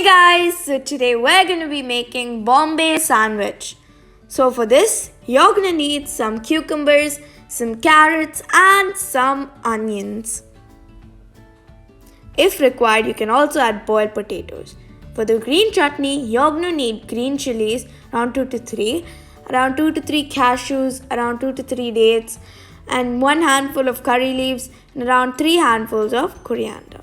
Guys, so today we're going to be making Bombay sandwich. So for this, you're going to need some cucumbers, some carrots and some onions. If required, you can also add boiled potatoes. For the green chutney, you're going to need green chilies, around 2 to 3, around 2 to 3 cashews, around 2 to 3 dates, and 1 handful of curry leaves and around 3 handfuls of coriander.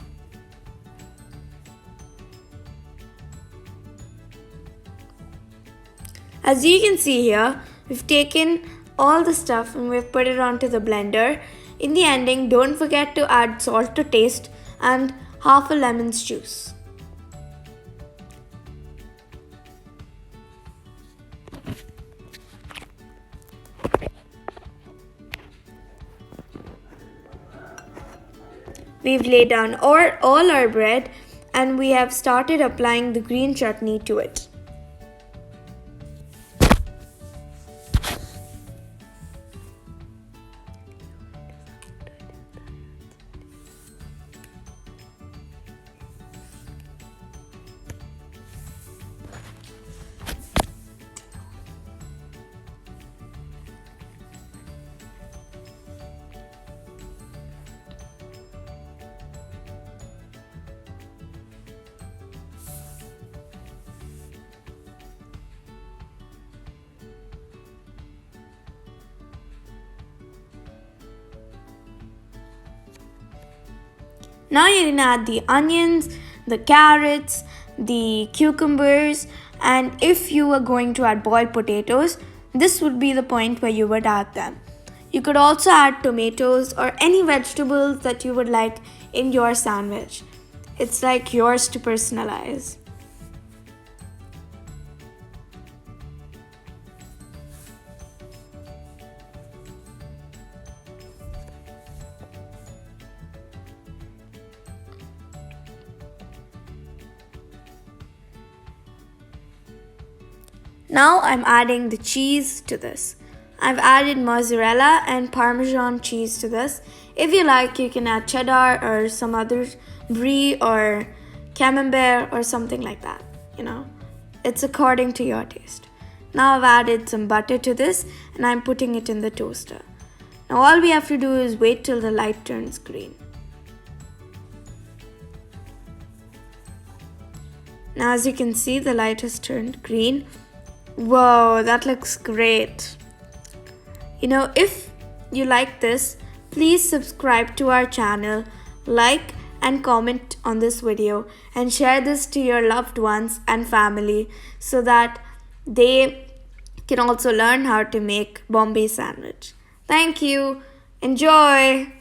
As you can see here, we've taken all the stuff and we've put it onto the blender. In the ending, don't forget to add salt to taste and half a lemon's juice. We've laid down all our bread and we have started applying the green chutney to it. Now you're going to add the onions, the carrots, the cucumbers, and if you were going to add boiled potatoes, this would be the point where you would add them. You could also add tomatoes or any vegetables that you would like in your sandwich. It's like yours to personalize. Now I'm adding the cheese to this. I've added mozzarella and parmesan cheese to this. If you like, you can add cheddar or some other brie or camembert or something like that, It's according to your taste. Now I've added some butter to this and I'm putting it in the toaster. Now all we have to do is wait till the light turns green. Now as you can see, the light has turned green. Whoa, that looks great. If you like this, please subscribe to our channel, like and comment on this video and share this to your loved ones and family so that they can also learn how to make Bombay sandwich. Thank you. Enjoy.